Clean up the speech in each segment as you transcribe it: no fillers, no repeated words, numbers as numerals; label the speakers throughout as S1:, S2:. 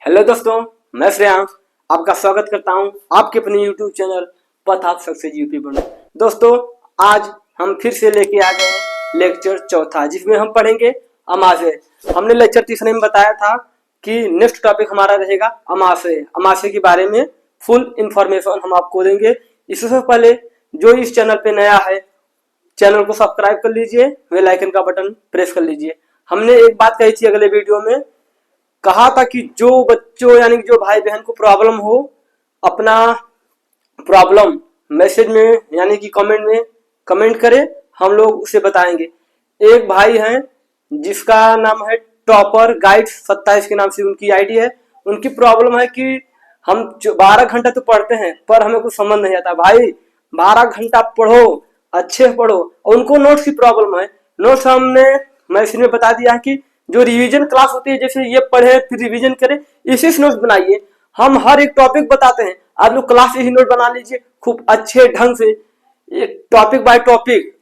S1: Hello दोस्तों, मैं श्रेयांश आपका स्वागत करता हूं आपके अपने YouTube channel path of success UP पर। दोस्तों, आज हम फिर से लेके आ गए लेक्चर चौथा, जिसमें हम पढ़ेंगे अमाशय। हमने लेक्चर तीसरे में बताया था कि नेक्स्ट टॉपिक हमारा रहेगा अमाशय। अमाशय के बारे में फुल इंफॉर्मेशन हम आपको देंगे। इससे पहले जो इस चैनल पे नया है, चैनल को सब्सक्राइब कर लीजिए, बेल आइकन का बटन प्रेस कर लीजिए। हमने एक बात कही थी अगले वीडियो में, कहा था कि जो बच्चों यानी कि जो भाई बहन को प्रॉब्लम हो, अपना प्रॉब्लम मैसेज में यानी कि कमेंट में कमेंट करे, हम लोग उसे बताएंगे। एक भाई हैं जिसका नाम है टॉपर गाइड 27 के नाम से उनकी आईडी है। उनकी प्रॉब्लम है कि हम 12 घंटा तो पढ़ते हैं पर हमें कुछ समझ नहीं आता। भाई 12 घंटा पढ़ो, अच्छे से पढ़ो। और उनको नोट्स की प्रॉब्लम है। नोट्स हमने मैसेज में बता दिया कि जो रिवीजन क्लास होती है, जैसे ये पढ़े फिर रिवीजन करें, इसी से नोट बनाइए। हम हर एक टॉपिक बताते हैं, आप लोग क्लास से ही नोट बना लीजिए खूब अच्छे ढंग से, एक टॉपिक बाय टॉपिक।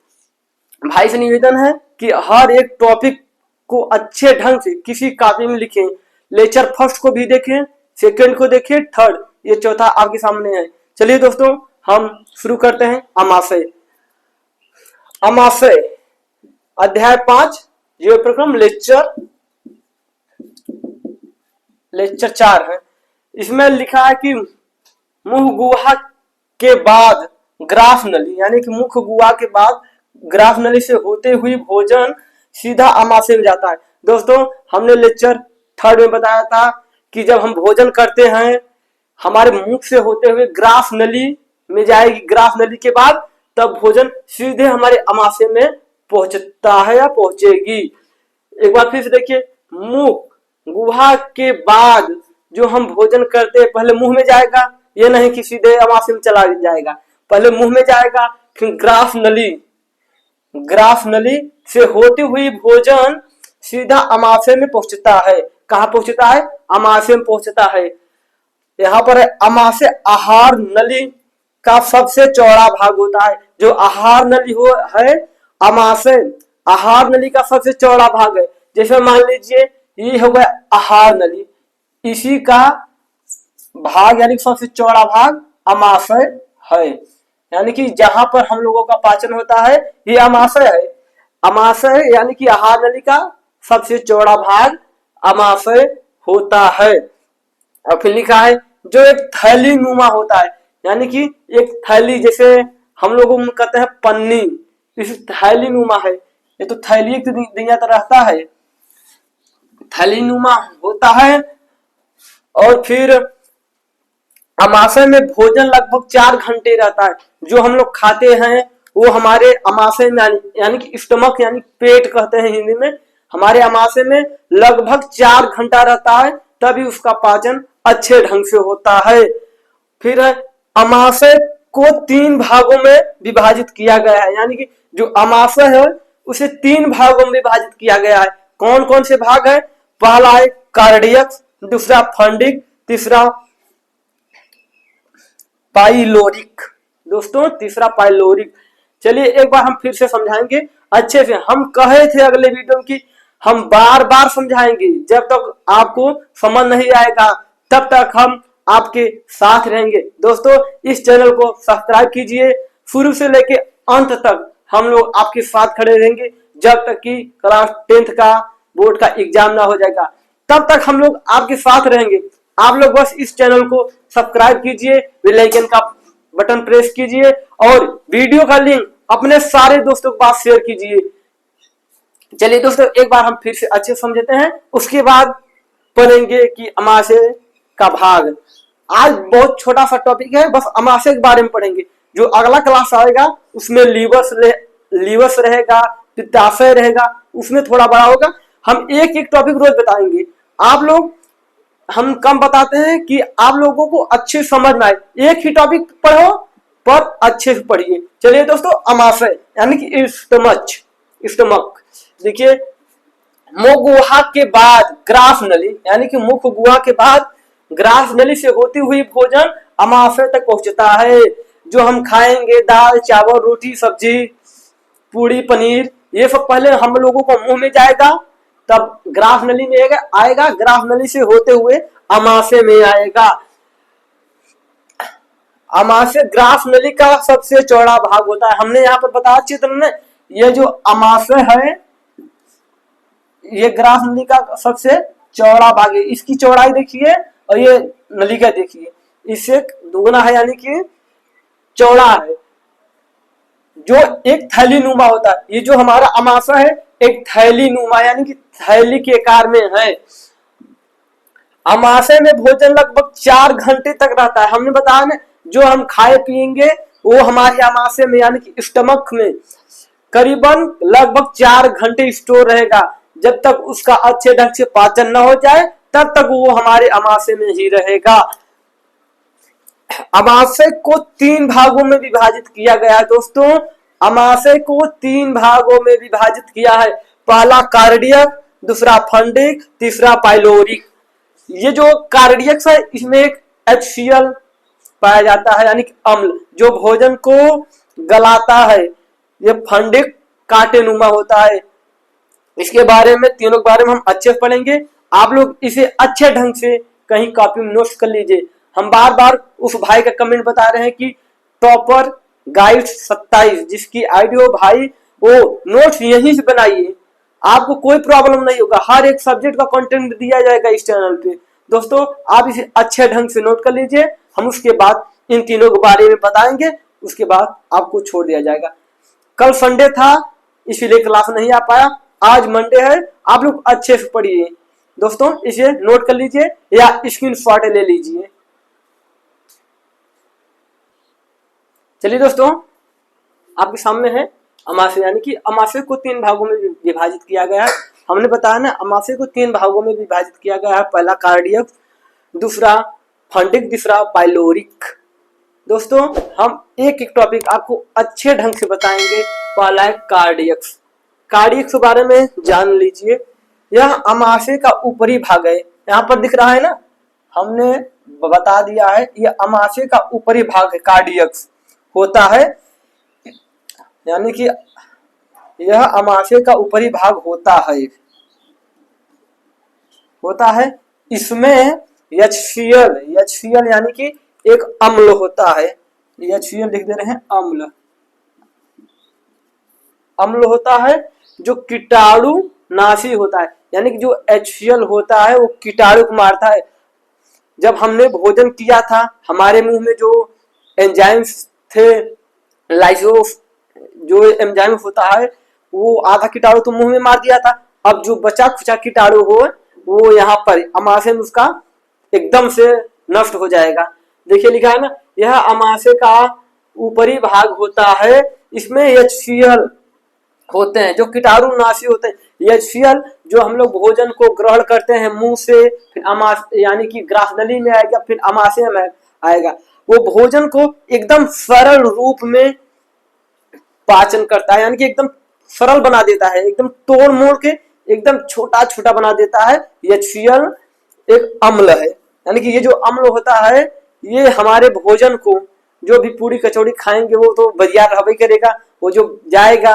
S1: भाई से निवेदन है कि हर एक टॉपिक को अच्छे ढंग से किसी कॉपी में लिखें। लेक्चर फर्स्ट को भी देखें, सेकंड को देखें, थर्ड, ये चौथा आपके सामने है। चलिए दोस्तों, हम शुरू करते हैं अमाशय। अमाशय अध्याय 5 जीव प्रक्रम लेक्चर 4 है। इसमें लिखा है कि मुख गुहा के बाद ग्राफ नली, यानी कि मुख गुहा के बाद ग्राफ नली से होते हुए भोजन सीधा अमाशय में जाता है। दोस्तों, हमने लेक्चर 3 में बताया था कि जब हम भोजन करते हैं, हमारे मुख से होते हुए ग्राफ नली में जाएगी, ग्राफ नली के बाद तब भोजन सीधे हमारे अमाशय में पहुंचता है या पहुंचेगी। एक बार फिर से देखिए, मुख गुहा के बाद जो हम भोजन करते हैं, पहले मुंह में जाएगा, ये नहीं कि सीधे अमाशय में चला जाएगा। पहले मुंह में जाएगा, फिर ग्राफ नली से होती हुई भोजन सीधा अमाशय में पहुंचता है। कहाँ पहुंचता है? अमाशय में पहुंचता है। यहाँ पर अमाशय आहार नली का सबसे चौड़ा भाग होता है। जो आहार नली है, अमाशय आहार नली का सबसे चौड़ा भाग है। जैसे मान लीजिए ये हो गया आहार नली, इसी का भाग यानी सबसे चौड़ा भाग अमाशय है। यानी कि जहां पर हम लोगों का पाचन होता है, ये अमाशय है। अमाशय यानी कि आहार नली का सबसे चौड़ा भाग अमाशय होता है। और फिर लिखा है जो एक थैली नुमा होता है, यानी कि एक थैली, जैसे हम लोग कहते हैं पन्नी, इस थैली नुमा है। ये तो थैली एक दिया तो रहता है, थैली नुमा होता है। और फिर अमाशय में भोजन लगभग 4 घंटे रहता है। जो हम लोग खाते हैं वो हमारे अमाशय में यानी कि स्टमक यानी पेट कहते हैं हिंदी में, हमारे अमाशय में लगभग 4 घंटा रहता है, तभी उसका पाचन अच्छे ढंग से होता है। फिर अमाशय को 3 भागों में विभाजित किया गया है, यानी कि जो अमाशय है उसे 3 भागों में विभाजित किया गया है। कौन कौन से भाग है? पहला है कार्डियक, दूसरा फंडिक, तीसरा पाइलोरिक। दोस्तों, तीसरा पाइलोरिक। चलिए एक बार हम फिर से समझाएंगे अच्छे से। हम कहे थे अगले वीडियो में कि हम बार बार समझाएंगे, जब तक आपको समझ नहीं आएगा तब तक हम आपके साथ रहेंगे। दोस्तों, इस चैनल को सब्सक्राइब कीजिए, शुरू से लेके अंत तक हम लोग आपके साथ खड़े रहेंगे, जब तक कि क्लास 10th का बोर्ड का एग्जाम ना हो जाएगा, तब तक हम लोग आपके साथ रहेंगे। आप लोग बस इस चैनल को सब्सक्राइब कीजिए, बेल आइकन का बटन प्रेस कीजिए और वीडियो का लिंक अपने सारे दोस्तों के पास शेयर कीजिए। चलिए दोस्तों, एक बार हम फिर से अच्छे समझते हैं, उसके बाद पढ़ेंगे कि अमाशय का भाग। आज बहुत छोटा सा टॉपिक है, बस अमाशय के बारे में पढ़ेंगे। जो अगला क्लास आएगा उसमें लीवर्स रहेगा, पित्ताशय रहेगा, उसमें थोड़ा बड़ा होगा। हम एक एक टॉपिक रोज बताएंगे। आप लोग, हम कम बताते हैं कि आप लोगों को अच्छे समझ में आए। एक ही टॉपिक पढ़ो पर अच्छे से पढ़िए। चलिए दोस्तों, अमाशय यानी कि स्टमक। देखिए, मुख गुहा के बाद ग्राफ नली, यानी कि मुख गुहा के बाद ग्राफ नली से होती हुई भोजन अमाशय तक पहुंचता है। जो हम खाएंगे, दाल चावल रोटी सब्जी पूड़ी पनीर, ये सब पहले हम लोगों को मुंह में जाएगा, तब ग्राफ नली में आएगा, ग्राफ नली से होते हुए अमाशय में आएगा। अमाशय ग्राफ नली का सबसे चौड़ा भाग होता है। हमने यहाँ पर बताया चित्र में, ये जो अमाशय है ये ग्राफ नली का सबसे चौड़ा भाग है। इसकी चौड़ाई देखिए और ये नली का देखिए, इससे दुगना है यानी कि चौड़ा है, जो एक थैली नुमा होता है। ये जो हमारा अमाशय है एक थैली नुमा यानी कि थैली के आकार में है। अमाशय में भोजन लगभग 4 घंटे तक रहता है। हमने बताया ना, जो हम खाए पिएंगे वो हमारे अमाशय में यानी कि स्टमक में करीबन लगभग 4 घंटे स्टोर रहेगा। जब तक उसका अच्छे ढंग से पाचन न हो जाए तब तक वो हमारे अमाशय में ही रहेगा। अमाशय को 3 भागों में विभाजित किया गया है दोस्तों। अमाशय को 3 भागों में विभाजित किया है। पहला कार्डियक, दूसरा फंडिक, तीसरा पाइलोरिक। ये जो कार्डियक है इसमें एक HCl पाया जाता है यानी कि अम्ल, जो भोजन को गलाता है। ये फंडिक कांटेनुमा होता है। इसके बारे में, तीनों के बारे में हम अच्छे से पढ़ेंगे। आप लोग इसे अच्छे ढंग से कहीं कॉपी में नोट कर लीजिए। हम बार बार उस भाई का कमेंट बता रहे हैं कि टॉपर गाइड 27 जिसकी आईडी हो भाई, वो नोट्स यहीं से बनाइए, आपको कोई प्रॉब्लम नहीं होगा। हर एक सब्जेक्ट का कंटेंट दिया जाएगा इस चैनल पे। दोस्तों आप इसे अच्छे ढंग से नोट कर लीजिए। हम उसके बाद इन तीनों के बारे में बताएंगे, उसके बाद आपको छोड़ दिया जाएगा। कल संडे था इसीलिए क्लास नहीं आ पाया, आज मंडे है। आप लोग अच्छे से पढ़िए दोस्तों, इसे नोट कर लीजिए या स्क्रीनशॉट ले लीजिए। चलिए दोस्तों, आपके सामने है अमाशय, यानी कि अमाशय को 3 भागों में विभाजित किया गया है। हमने बताया ना, अमाशय को 3 भागों में विभाजित किया गया है। पहला कार्डियक, दूसरा फंडिक, तीसरा पाइलोरिक। दोस्तों हम एक एक टॉपिक आपको अच्छे ढंग से बताएंगे। पहला है कार्डियक्स। कार्डियक्स के बारे में जान लीजिए। यह अमाशय का ऊपरी भाग है, यहाँ पर दिख रहा है ना, हमने बता दिया है यह अमाशय का ऊपरी भाग है, कार्डियक्स होता है। यानी कि यह अमाशय का ऊपरी भाग होता है। इसमें HCl यानी कि एक अम्ल होता है। HCl लिख दे रहे हैं, अम्ल होता है जो कीटाणु नाशी होता है। यानी कि जो HCl होता है वो कीटाणु को मारता है। जब हमने भोजन किया था हमारे मुंह में जो एंजाइम्स थे, लाइसोस जो एंजाइम होता है, वो आधा कीटाणु तो मुंह में मार दिया था। अब जो बचा खुचा कीटाणु हो वो यहाँ पर अमाशय में उसका एकदम से नष्ट हो जाएगा। देखिए लिखा है ना, यह अमाशय का ऊपरी भाग होता है। इसमें HCl होते हैं जो कीटाणु नाशी होते हैं। HCl जो हम लोग भोजन को ग्रहण करते हैं मुंह से, फिर अमाशय यानी कि ग्रासनली में आएगा, फिर अमाशय में आएगा। वो भोजन को एकदम सरल रूप में पाचन करता है, यानी कि एकदम सरल बना देता है, एकदम तोड़ मोड़ के एकदम छोटा छोटा बना देता है। HCl एक अम्ल है, यानी कि ये जो अम्ल होता है ये हमारे भोजन को, जो भी पूरी कचौड़ी खाएंगे वो तो बढ़िया रहबे करेगा, वो जो जाएगा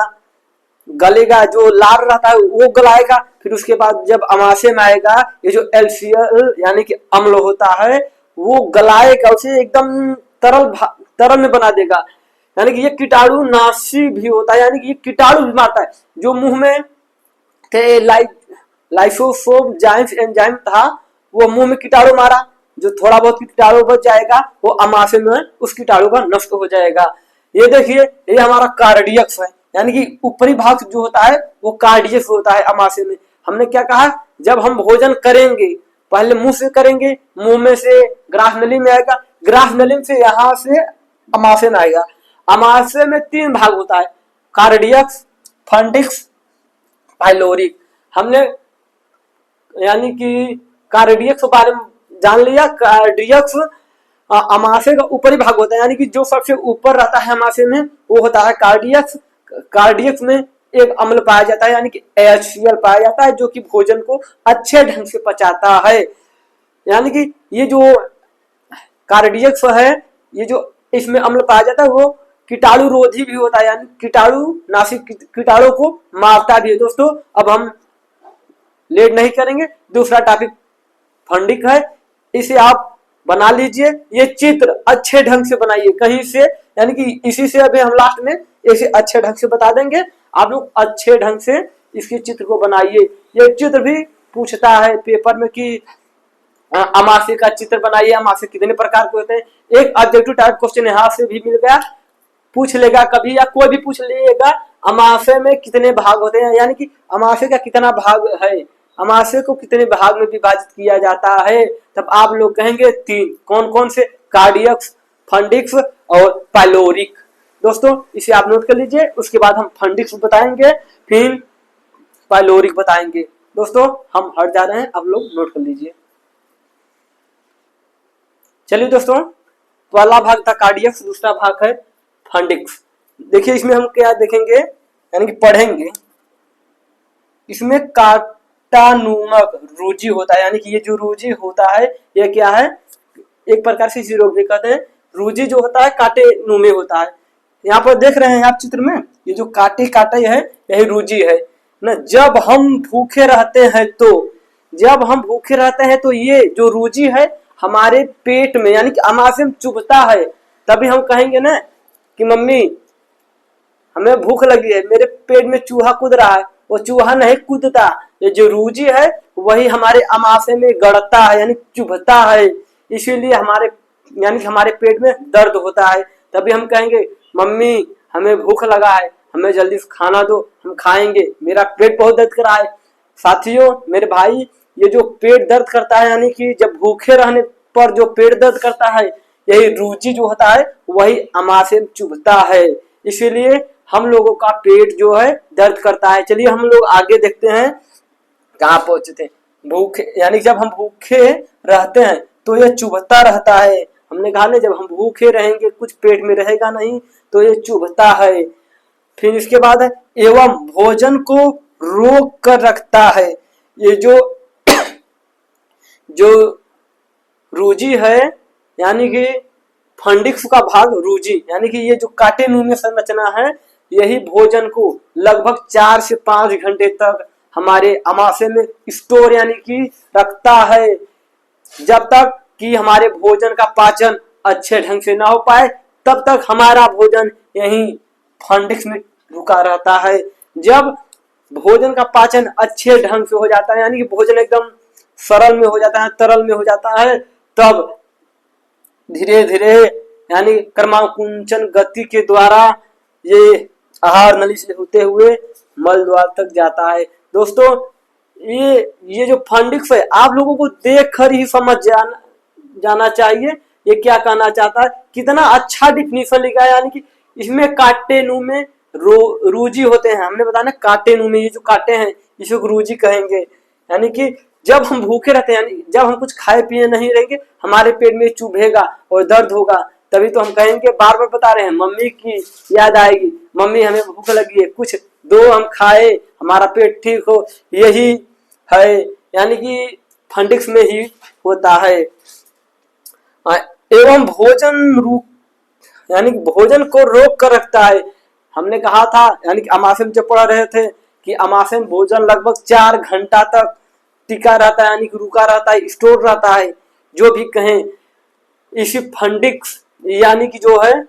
S1: गलेगा, जो लार रहता है वो गलाएगा। फिर उसके बाद जब अमाशय में आएगा ये जो LCl यानी कि अम्ल होता है वो गलाएगा, उसे एकदम तरल में बना देगा। यानी कि ये कीटाणु नाशी भी होता है, यानी कि ये कीटाणु भी मारता है। जो मुंह में थे लाइसोसोम एंजाइम था, वो मुंह में कीटाणु मारा, जो थोड़ा बहुत कीटाणु बच जाएगा वो अमाशय में उस कीटाणु का नष्ट हो जाएगा। ये देखिए, ये हमारा कार्डियक्स है, यानी कि ऊपरी भाग जो होता है वो कार्डियक्स होता है अमाशय में। हमने क्या कहा, जब हम भोजन करेंगे पहले मुंह से करेंगे, मुंह में से ग्रासनली में आएगा, ग्रासनली से यहाँ से अमाशय में आएगा। अमाशय में 3 भाग होता है, कार्डियक्स, फंडिक्स, पाइलोरिक। हमने यानी कि कार्डियक्स के बारे में जान लिया। कार्डियक्स अमाशय का ऊपरी भाग होता है, यानी कि जो सबसे ऊपर रहता है अमाशय में वो होता है कार्डियक्स। कार्डियक्स में एक अम्ल पाया जाता है, यानी कि HCl पाया जाता है, जो कि भोजन को अच्छे ढंग से पचाता है। यानी कि ये जो कार्डियक्स है, ये जो इसमें अम्ल पाया जाता है वो कीटाणु रोधी भी होता है, यानी कीटाणु नाशी कीटाणु को मारता भी है। दोस्तों अब हम लेट नहीं करेंगे। दूसरा टॉपिक फंडिक है, इसे आप बना लीजिए। ये चित्र अच्छे ढंग से बनाइए कहीं से, यानी कि इसी से अभी हम लास्ट में इसे अच्छे ढंग से बता देंगे। आप लोग अच्छे ढंग से इसके चित्र को बनाइए। ये चित्र भी पूछता है पेपर में कि अमाशय का चित्र बनाइए, अमाशय कितने प्रकार के होते हैं। एक ऑब्जेक्टिव टाइप क्वेश्चन यहाँ से भी मिल गया, पूछ लेगा कभी, या कोई भी पूछ लेगा अमाशय में कितने भाग होते हैं, यानी कि अमाशय का कितना भाग है, अमाशय को कितने भाग में विभाजित किया जाता है। तब आप लोग कहेंगे 3। कौन कौन से? कार्डियक्स, फंडिक्स और पाइलोरिक। दोस्तों इसे आप नोट कर लीजिए, उसके बाद हम फंडिक्स बताएंगे, फिर पाइलोरिक बताएंगे। दोस्तों हम हट जा रहे हैं, आप लोग नोट कर लीजिए। चलिए दोस्तों, पहला भाग था कार्डियक्स, दूसरा भाग है फंडिक्स। देखिए इसमें हम क्या देखेंगे, यानी कि पढ़ेंगे। इसमें काटानुमक रूजी होता है, यानी कि ये जो रूजी होता है ये क्या है, एक प्रकार से इसी रोग भी कहते हैं। रूजी जो होता है काटे नुमे होता है। यहाँ पर देख रहे हैं आप चित्र में, ये जो काटे काटे है यही रूजी है ना। जब हम भूखे रहते हैं तो ये जो रूजी है हमारे पेट में, यानी कि अमाशय में चुभता है। तभी हम कहेंगे ना कि मम्मी हमें भूख लगी है, मेरे पेट में चूहा कूद रहा है। वो चूहा नहीं कूदता, ये जो रूजी है वही हमारे अमाशय में गड़ता है, यानी चुभता है। इसीलिए यानी कि हमारे पेट में दर्द होता है। तभी हम कहेंगे मम्मी हमें भूख लगा है, हमें जल्दी से खाना दो, हम खाएंगे, मेरा पेट बहुत दर्द कर रहा है। साथियों मेरे भाई, ये जो पेट दर्द करता है, यानी कि जब भूखे रहने पर जो पेट दर्द करता है, यही रूजी जो होता है वही अमाशय में चुभता है। इसीलिए हम लोगों का पेट जो है दर्द करता है। चलिए हम लोग आगे देखते हैं कहाँ पहुंचे थे। भूखे, यानी जब हम भूखे रहते हैं तो ये चुभता रहता है। हमने कहा ना, जब हम भूखे रहेंगे कुछ पेट में रहेगा नहीं तो ये चुभता है। फिर इसके बाद है एवं भोजन को रोक कर रखता है। ये जो रूजी है, यानी कि फंडिक्स का भाग रूजी, यानी कि ये जो काटे मुंह में संरचना है, यही भोजन को लगभग 4 से 5 घंटे तक हमारे अमाशय में स्टोर यानी कि रखता है। जब तक कि हमारे भोजन का पाचन अच्छे ढंग से ना हो पाए तब तक हमारा भोजन यही फंडिक्स में रुका रहता है। जब भोजन का पाचन अच्छे ढंग से हो जाता है, यानी कि भोजन एकदम सरल में हो जाता है, तरल में हो जाता है, तब धीरे धीरे यानी क्रमाकुंचन गति के द्वारा ये आहार नली से होते हुए मल द्वार तक जाता है। दोस्तों ये जो फंडिक्स है आप लोगों को देख कर ही समझ जाना चाहिए ये क्या कहना चाहता है। कितना अच्छा डिफिनीशन लिखा है, यानी कि इसमें काटे नु में रूजी होते हैं। हमने बताया ना, काटे नु में ये जो काटे हैं इसको रूजी कहेंगे। यानी कि जब हम भूखे रहते हैं, यानी जब हम कुछ खाए पिए नहीं रहेंगे, हमारे पेट में चुभेगा और दर्द होगा, तभी तो हम कहेंगे, बार बार बता रहे हैं, मम्मी की याद आएगी, मम्मी हमें भूख लगी है, कुछ दो हम खाए, हमारा पेट ठीक हो। यही है, यानी कि फंडिक्स में ही होता है। एवं यानी कि भोजन को रोक कर रखता है। हमने कहा था, यानी कि अमाशय में जब पढ़ रहे थे कि अमाशय में भोजन लगभग 4 घंटा तक टिका रहता है, यानी कि रुका रहता है, स्टोर रहता है, जो भी कहें। इसी फंडिक्स यानी कि जो है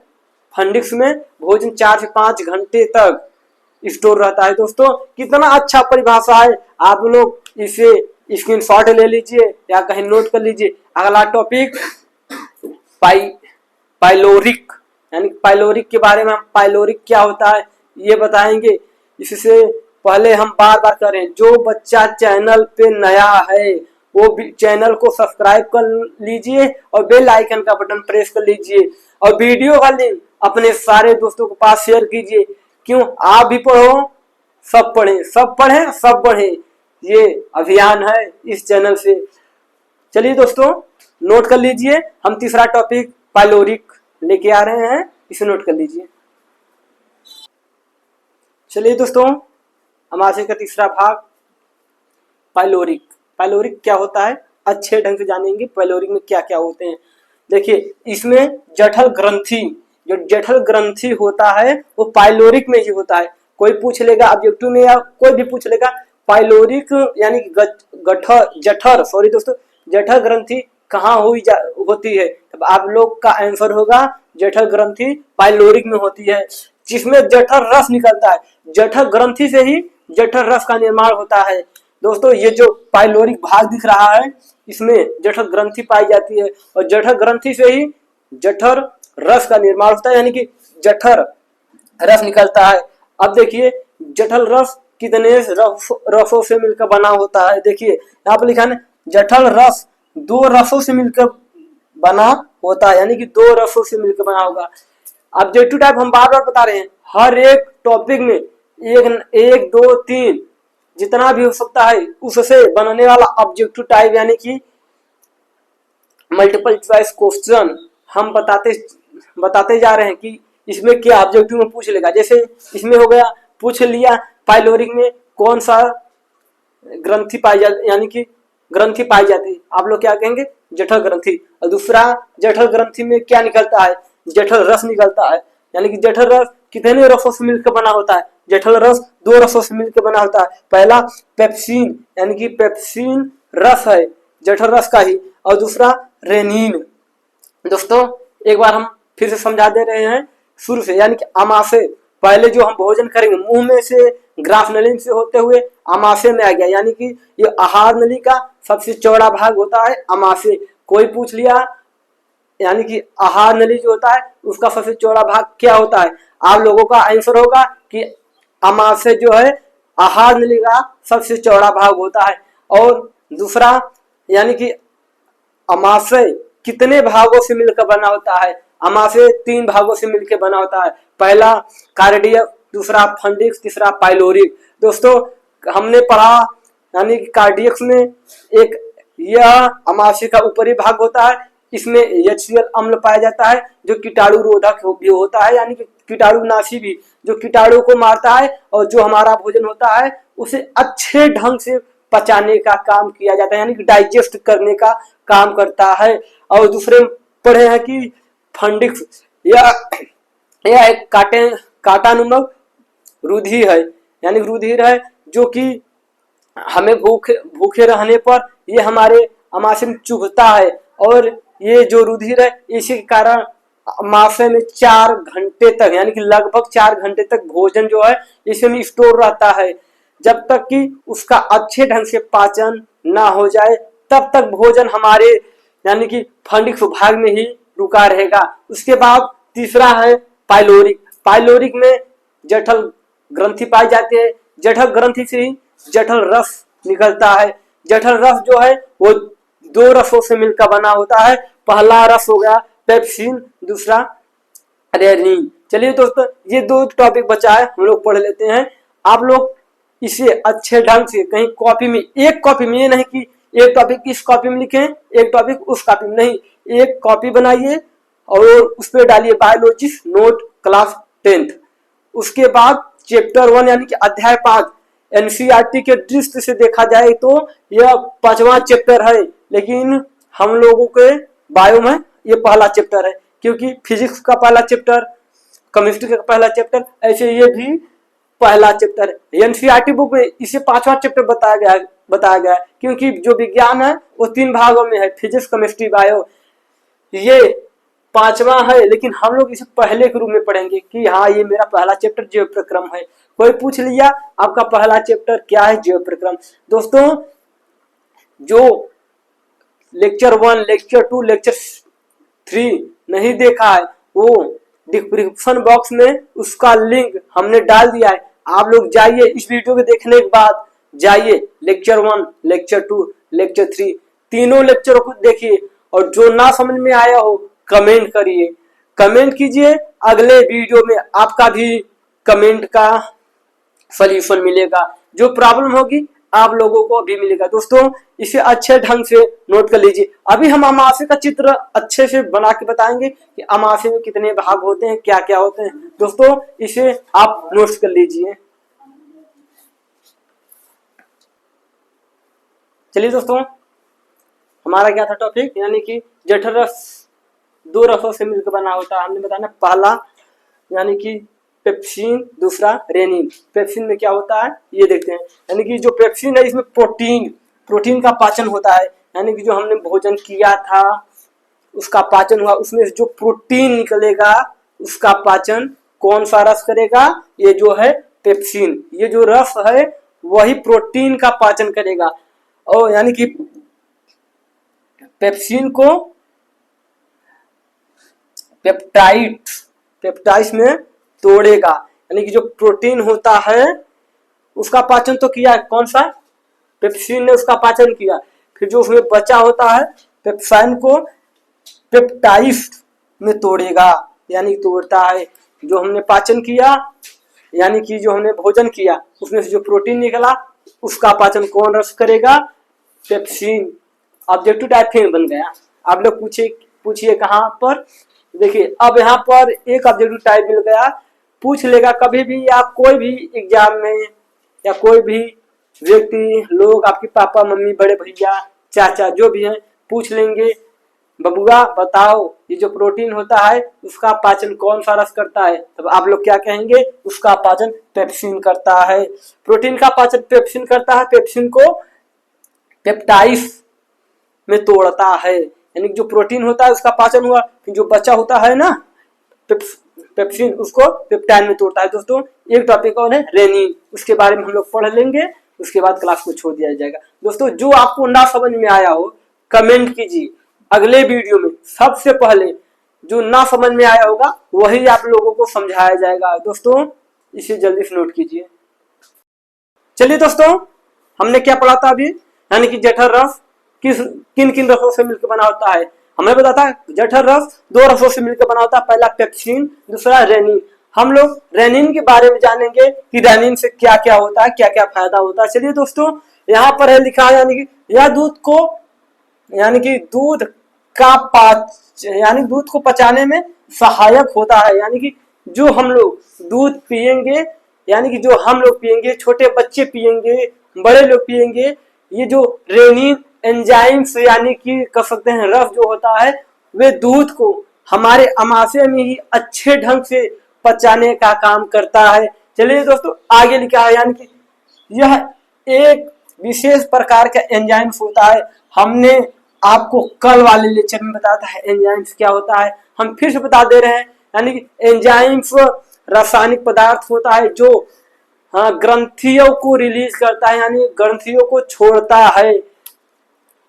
S1: फंडिक्स में भोजन 4 से 5 घंटे तक स्टोर रहता है। दोस्तों कितना अच्छा परिभाषा है, आप लोग इसे स्क्रीनशॉट ले लीजिए या कहीं नोट कर लीजिए। अगला टॉपिक पाइलोरिक, यानी पाइलोरिक के बारे में, हम पाइलोरिक क्या होता है ये बताएंगे। इससे पहले हम बार बार करें, जो बच्चा चैनल पे नया है वो भी चैनल को सब्सक्राइब कर लीजिए और बेल आइकन का बटन प्रेस कर लीजिए और वीडियो का लिंक अपने सारे दोस्तों के पास शेयर कीजिए। क्यों? आप भी पढ़ो, सब पढ़ें, सब पढ़ें, सब बढ़ें, ये अभियान है इस चैनल से। चलिए दोस्तों नोट कर लीजिए, हम तीसरा टॉपिक पाइलोरिक लेके आ रहे हैं, इसे नोट कर लीजिए। चलिए दोस्तों, अमाशय का तीसरा भाग पाइलोरिक। पाइलोरिक क्या होता है अच्छे ढंग से जानेंगे, पाइलोरिक में क्या क्या होते हैं। देखिए इसमें जठर ग्रंथि, जो जठर ग्रंथि होता है वो पाइलोरिक में ही होता है। कोई पूछ लेगा ऑब्जेक्टिव में या कोई भी पूछ लेगा पाइलोरिक यानी कि जठर सॉरी दोस्तों, जठर ग्रंथि कहाँ होती है? तब आप लोग का आंसर होगा जठर ग्रंथि पाइलोरिक में होती है, जिसमें जठर रस निकलता है। जठर ग्रंथि से ही जठर रस का निर्माण होता है। दोस्तों ये जो पाइलोरिक भाग दिख रहा है, इसमें जठर ग्रंथि पाई जाती है और जठर ग्रंथि से ही जठर रस का निर्माण होता है, यानी कि जठर रस निकलता है। अब देखिए जठर रस कितने रसों से मिलकर बना होता है। देखिए यहाँ पर लिखा है जठर रस 2 रसों से मिलकर बना होता है, यानी कि 2 रसों से मिलकर बना होगा। ऑब्जेक्टिव टाइप हम बार बार बता रहे हैं, हर एक टॉपिक में एक 2 3 जितना भी हो सकता है उससे बनने वाला ऑब्जेक्टिव टाइप यानी कि मल्टीपल चॉइस क्वेश्चन हम बताते जा रहे हैं कि इसमें क्या ऑब्जेक्टिव में पूछ लेगा। जैसे इसमें हो गया, पूछ लिया पाइलोरिक में कौन सा ग्रंथि पाई जाती, यानी कि ग्रंथि पाई जाती है, आप लोग क्या कहेंगे? जठर ग्रंथि। और दूसरा, जठर ग्रंथि में क्या निकलता है? जठर रस निकलता है, यानी कि जठर रस कितने रसों से मिलकर बना होता है? जठर रस 2 रसों से मिलकर बना होता है। पहला पेप्सिन, यानी कि पेप्सिन रस है जठर रस का ही, और दूसरा रेनिन। दोस्तों एक बार हम फिर से समझा दे रहे हैं शुरू से, यानी कि आमाशय, पहले जो हम भोजन करेंगे मुंह में से ग्राफ नली से होते हुए आमाशय में आ गया, यानी कि ये आहार नली का सबसे चौड़ा भाग होता है आमाशय। कोई पूछ लिया, यानी कि आहार नली जो होता है उसका सबसे चौड़ा भाग क्या होता है? आप लोगों का आंसर होगा कि आमाशय जो है आहार नली का सबसे चौड़ा भाग होता है। और दूसरा, यानी कि आमाशय कितने भागों से मिलकर बना होता है? आमाशय 3 भागों से मिलकर बना होता है। पहला कार्डियक, दूसरा फंडिक्स, तीसरा पाइलोरिक। दोस्तों हमने पढ़ा, यानी कि कार्डियक्स में एक यह आमाशय का ऊपरी भाग होता है, इसमें HCl अम्ल पाया जाता है जो कीटाणु रोधक भी होता है, यानी कि कीटाणुनाशी भी, जो कीटाणु को मारता है और जो हमारा भोजन होता है उसे अच्छे ढंग से पचाने का काम किया जाता है, यानी कि डाइजेस्ट करने का काम करता है। और दूसरे पढ़े हैं कि फंडिक्स, यह एक कांटानुमक रुधिर है, यानी रुधिर है जो कि हमें भूखे रहने पर ये हमारे आमाशय में चुभता है, और ये जो रुधिर है इसी के कारण आमाशय में 4 घंटे तक, यानी कि लगभग 4 घंटे तक भोजन जो है इसमें स्टोर रहता है। जब तक कि उसका अच्छे ढंग से पाचन ना हो जाए तब तक भोजन हमारे, यानी कि फंडिक्स भाग में ही रुका रहेगा। उसके बाद तीसरा है पाइलोरिक। पाइलोरिक में जठर ग्रंथि पाई जाती है, जठर ग्रंथि से ही जठर रस निकलता है। जठर रस जो है वो 2 रसों से मिलकर बना होता है। पहला रस हो गया पेप्सिन, दूसरा रेनिन। चलिए दोस्तों ये 2 टॉपिक बचा है, हम लोग पढ़ लेते हैं। आप लोग इसे अच्छे ढंग से कहीं कॉपी में, एक कॉपी में, ये नहीं कि एक टॉपिक इस कॉपी में लिखें एक टॉपिक उस कॉपी में, नहीं, एक कॉपी बनाइए और उस पर डालिए बायोलॉजिस्ट नोट क्लास 10th। उसके बाद चैप्टर 1 यानी कि अध्याय 5 एनसीईआरटी के दृष्टि से देखा जाए तो यह 5वां चैप्टर है, लेकिन हम लोगों के बायो में ये पहला चैप्टर है, क्योंकि फिजिक्स का पहला चैप्टर, केमिस्ट्री का पहला चैप्टर, ऐसे ये भी पहला चैप्टर है। एनसीईआरटी बुक में इसे 5वां चैप्टर बताया गया है, क्योंकि जो विज्ञान है वो 3 भागों में है, फिजिक्स, केमिस्ट्री, बायो। ये 5वां है, लेकिन हम लोग इसे पहले के रूप में पढ़ेंगे कि हाँ ये मेरा पहला चैप्टर जीव प्रक्रम है। कोई पूछ लिया आपका पहला चैप्टर क्या है? जीव प्रक्रम। दोस्तों जो लेक्चर 1, लेक्चर 2, लेक्चर 3 नहीं देखा है वो डिस्क्रिप्शन बॉक्स में उसका लिंक हमने डाल दिया है। आप लोग जाइए, इस वीडियो को देखने के बाद जाइए लेक्चर 1, लेक्चर 2, लेक्चर 3 तीनों लेक्चरों को देखिए, और जो ना समझ में आया हो कमेंट करिए, कमेंट कीजिए। अगले वीडियो में आपका भी कमेंट का सॉल्यूशन मिलेगा, जो प्रॉब्लम होगी आप लोगों को भी मिलेगा। दोस्तों इसे अच्छे ढंग से नोट कर लीजिए। अभी हम आमाशय का चित्र अच्छे से बना के बताएंगे कि आमाशय में कितने भाग होते हैं, क्या क्या होते हैं। दोस्तों इसे आप नोट कर लीजिए। चलिए दोस्तों हमारा क्या था टॉपिक, यानी कि जठर रस 2 रसों से मिलकर बना होता है। हमने बताया पहला यानी कि पेप्सिन, दूसरा रेनिन। पेप्सिन में क्या होता है ये देखते हैं। यानी कि जो पेप्सिन है इसमें प्रोटीन का पाचन होता है। यानी कि जो हमने भोजन किया था उसका पाचन हुआ, उसमें जो प्रोटीन निकलेगा उसका पाचन कौन सा रस करेगा, ये जो है पेप्सिन। ये जो रस है वही प्रोटीन का पाचन करेगा। और यानी कि पेप्सिन को पेप्टाइड्स में तोड़ेगा। यानी कि जो प्रोटीन होता है उसका पाचन तो किया, कौन सा पेप्सिन ने उसका पाचन किया। फिर जो उसमें बचा होता है पेप्साइन को पेप्टाइड्स में तोड़ेगा। यानी तोड़ता है जो हमने पाचन किया, यानी कि जो हमने भोजन किया उसमें से जो प्रोटीन निकला उसका पाचन कौन रस करेगा, पेप्सिन। ऑब्जेक्टिव टाइप फिर बन गया। आप लोग पूछिए कहाँ पर, देखिए अब यहाँ पर एक ऑब्जेक्टिव टाइप मिल गया। पूछ लेगा कभी भी या कोई भी एग्जाम में, या कोई भी व्यक्ति लोग, आपके पापा मम्मी बड़े भैया चाचा जो भी हैं, पूछ लेंगे बबुआ बताओ ये जो प्रोटीन होता है उसका पाचन कौन सा रस करता है, तब आप लोग क्या कहेंगे, उसका पाचन पेप्सिन करता है। प्रोटीन का पाचन पेप्सिन करता है, पेप्सिन को पेप्टाइड्स में तोड़ता है। यानी जो प्रोटीन होता है उसका पाचन हुआ, फिर जो बचा होता है ना पेप्सिन उसको पेप्टाइन में तोड़ता है। दोस्तों एक टॉपिक और है रेनिन, उसके बारे में हम लोग पढ़ लेंगे, उसके बाद क्लास को छोड़ दिया जाएगा। दोस्तों जो आपको ना समझ में आया हो कमेंट कीजिए, अगले वीडियो में सबसे पहले जो ना समझ में आया होगा वही आप लोगों को समझाया जाएगा। दोस्तों इसे जल्दी से नोट कीजिए। चलिए दोस्तों हमने क्या पढ़ा था अभी, यानी कि जठर रस किन किन रसों से मिलकर बना होता है। हमें बताता जठर रस दो रसों से मिलकर बना होता है, पहला पेप्सिन, दूसरा रेनिन। हम लोग रेनिन के बारे में जानेंगे कि रेनिन से क्या क्या होता है, क्या क्या फायदा होता है। चलिए दोस्तों यहाँ पर है लिखा है, यानी कि यह दूध को, यानी कि दूध को पचाने में सहायक होता है। यानी कि जो हम लोग दूध पिएंगे, यानी कि जो हम लोग पिएंगे, छोटे बच्चे पिएंगे, बड़े लोग पिएंगे, ये जो रेनिन एंजाइम्स यानी कि कह सकते हैं रस जो होता है, वे दूध को हमारे आमाशय में ही अच्छे ढंग से पचाने का काम करता है। चलिए दोस्तों आगे लिखा है, यानी कि यह एक विशेष प्रकार का एंजाइम्स होता है। हमने आपको कल वाले लेक्चर में बताया था एंजाइम्स क्या होता है, हम फिर से बता दे रहे हैं। यानी कि एंजाइम्स रासायनिक पदार्थ होता है जो ग्रंथियों को रिलीज करता है, यानी ग्रंथियों को छोड़ता है।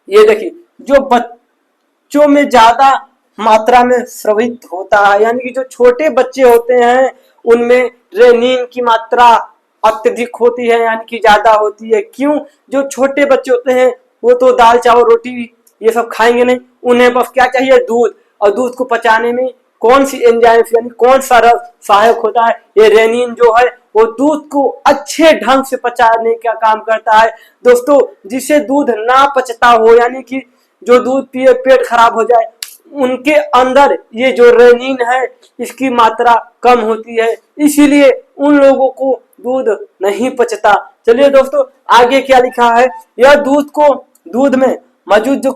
S1: ये देखिए जो बच्चों में ज्यादा मात्रा में स्रावित होता है, यानी कि जो छोटे बच्चे होते हैं उनमें रेनिन की मात्रा अत्यधिक होती है, यानी कि ज्यादा होती है। क्यों, जो छोटे बच्चे होते हैं वो तो दाल चावल रोटी ये सब खाएंगे नहीं, उन्हें बस क्या चाहिए, दूध। और दूध को पचाने में कौन सी एंजाइम्स यानी कौन सा रस सहायक होता है, ये रेनिन जो है वो दूध को अच्छे ढंग से पचाने का काम करता है। दोस्तों जिसे दूध ना पचता हो, यानी कि जो दूध पिए पेट खराब हो जाए, उनके अंदर ये जो रेनिन है इसकी मात्रा कम होती है, इसीलिए उन लोगों को दूध नहीं पचता। चलिए दोस्तों आगे क्या लिखा है, यह दूध में मौजूद जो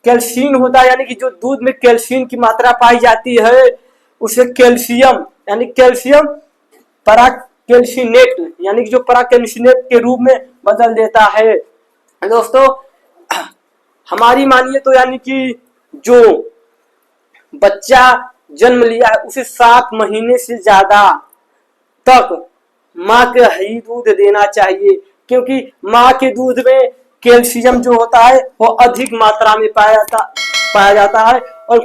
S1: कैल्शियम होता है, यानी कि जो दूध में कैल्शियम की मात्रा पाई जाती है उसे कैल्शियम यानी कैल्शियम पराकैल्शिनेट यानी कि जो पराकैल्शिनेट के रूप में बदल देता है। दोस्तों हमारी मानिए तो, यानी कि जो बच्चा जन्म लिया है उसे 7 महीने से ज्यादा तक माँ का ही दूध देना चाहिए, क्योंकि माँ के दूध में कैल्शियम जो होता है वो अधिक मात्रा में पाया जाता है। और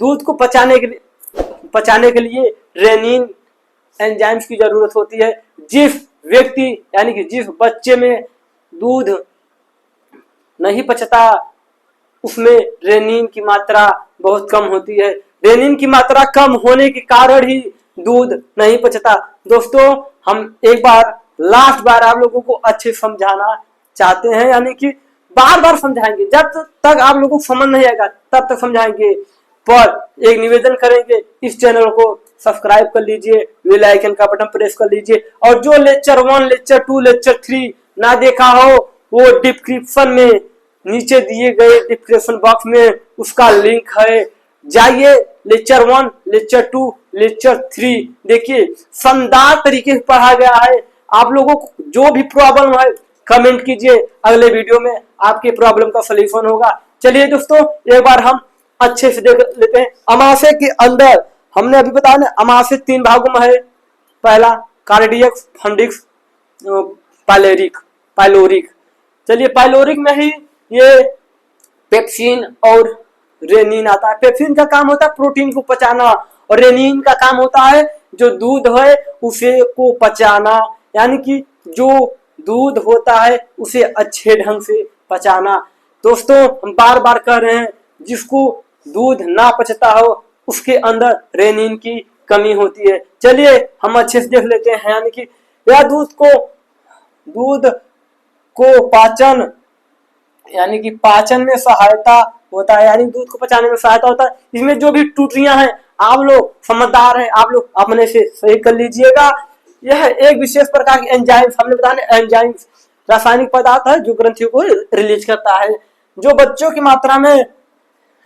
S1: दूध को पचाने के लिए रेनिन एंजाइम्स की जरूरत होती है। जिस व्यक्ति यानी कि जिस बच्चे में दूध नहीं पचता उसमें रेनिन की मात्रा बहुत कम होती है। रेनिन की मात्रा कम होने के कारण ही दूध नहीं पचता। दोस्तों हम एक बार लास्ट बार आप लोगों को अच्छे समझाना चाहते हैं, यानी कि बार बार समझाएंगे, जब तक आप लोगों को समझ नहीं आएगा तब तक समझाएंगे। पर एक निवेदन करेंगे, इस चैनल को सब्सक्राइब कर लीजिए, बेल आइकन का बटन प्रेस कर लीजिए, और जो लेक्चर 1, लेक्चर 2, लेक्चर 3 ना देखा हो वो डिस्क्रिप्शन में नीचे दिए गए डिस्क्रिप्शन बॉक्स में उसका लिंक है, जाइए लेक्चर 1, लेक्चर 2, लेक्चर 3। देखिए शानदार तरीके से पढ़ा गया है। आप लोगों को जो भी प्रॉब्लम है कमेंट कीजिए, अगले वीडियो में आपके प्रॉब्लम का सलूशन होगा। चलिए दोस्तों एक बार हम अच्छे से देख लेते हैं। अमाशय के अंदर हमने अभी बताया ना, अमाशय 3 भागों में है। पहला कार्डियक, फंडिक्स, पाइलोरिक। चलिए पाइलोरिक में ही ये पेप्सिन और रेनिन आता है। पेप्सिन का काम होता है प्रोटीन को पचाना, और रेनिन का काम होता है जो दूध है उसे को पचाना, यानी कि जो दूध होता है उसे अच्छे ढंग से पचाना। दोस्तों हम बार बार कह रहे हैं, जिसको दूध ना पचता हो उसके अंदर रेनिन की कमी होती है। चलिए हम अच्छे से देख लेते हैं, यानी कि यह दूध को पाचन, यानी कि पाचन में सहायता होता है, यानी दूध को पचाने में सहायता होता है। इसमें जो भी टूटियां हैं, आप लोग समझदार हैं, आप लोग अपने से सही कर लीजिएगा। यह एक विशेष प्रकार की एंजाइम, हमने बताया एंजाइम रासायनिक पदार्थ है जो ग्रंथियों को रिलीज करता है, जो बच्चों की मात्रा में,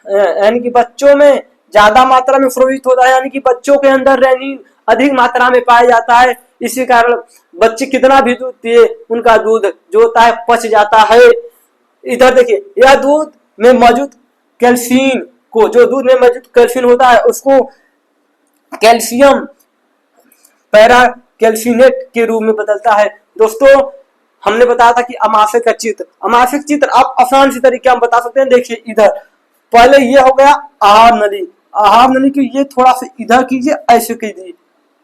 S1: यानी कि बच्चों में ज्यादा मात्रा में प्रवृत्त होता है, यानी कि बच्चों के अंदर रेनिन अधिक मात्रा में पाया जाता है। इसी कारण बच्चे कितना भी दूध पिए उनका दूध जो होता है पच जाता है। इधर देखिए, यह दूध में मौजूद कैल्शियम को, जो दूध में मौजूद कैल्शियम होता है उसको कैल्शियम पैरा कैल्सिनेट के रूप में बदलता है। दोस्तों हमने बताया था कि अमाशय का चित्र आप आसान से तरीके हम बता सकते हैं। देखिए इधर पहले ये हो गया आहार नली की, ये थोड़ा सा इधर कीजिए, ऐसे कीजिए,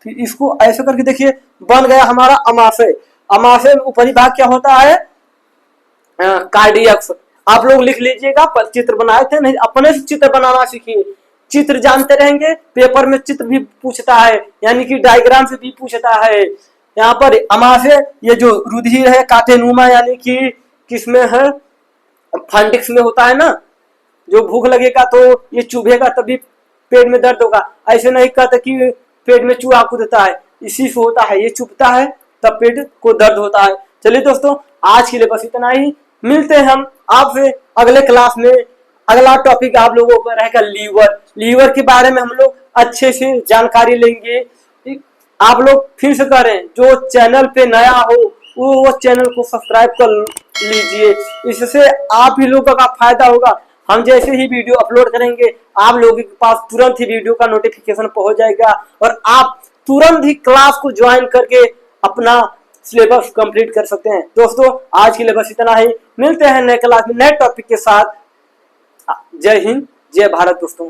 S1: फिर इसको ऐसे करके देखिए बन गया हमारा अमाशय। अमाशय में ऊपरी भाग क्या होता है, कार्डियक्स। आप लोग लिख लीजिएगा, पर चित्र बनाए थे नहीं, अपने से चित्र बनाना सीखिए। चित्र जानते रहेंगे, पेपर में चित्र भी पूछता है, यानी कि डायग्राम से भी पूछता है। यहाँ पर अमाशय ये जो रुधिर है काटेनुमा, यानी कि किसमें है, फंडिक्स में होता है ना। जो भूख लगेगा तो ये चुभेगा तभी पेट में दर्द होगा, ऐसे नहीं कहते कि पेट में चूहा कूदता है, इसी से होता है, ये चुभता है तब पेट को दर्द होता है। चलिए दोस्तों आज के लिए बस इतना ही, मिलते हैं हम आपसे अगले क्लास में। अगला टॉपिक आप लोगों का रहेगा लीवर के बारे में हम लोग अच्छे से जानकारी लेंगे। आप लोग फिर से करें, जो चैनल पे नया हो वो चैनल को सब्सक्राइब कर लीजिए, इससे आप ही लोगों का फायदा होगा। हम जैसे ही वीडियो अपलोड करेंगे आप लोगों के पास तुरंत ही वीडियो का नोटिफिकेशन पहुंच जाएगा, और आप तुरंत ही क्लास को ज्वाइन करके अपना सिलेबस कंप्लीट कर सकते हैं। दोस्तों आज के लिए बस इतना ही, मिलते हैं नए क्लास में नए टॉपिक के साथ। जय हिंद, जय भारत दोस्तों।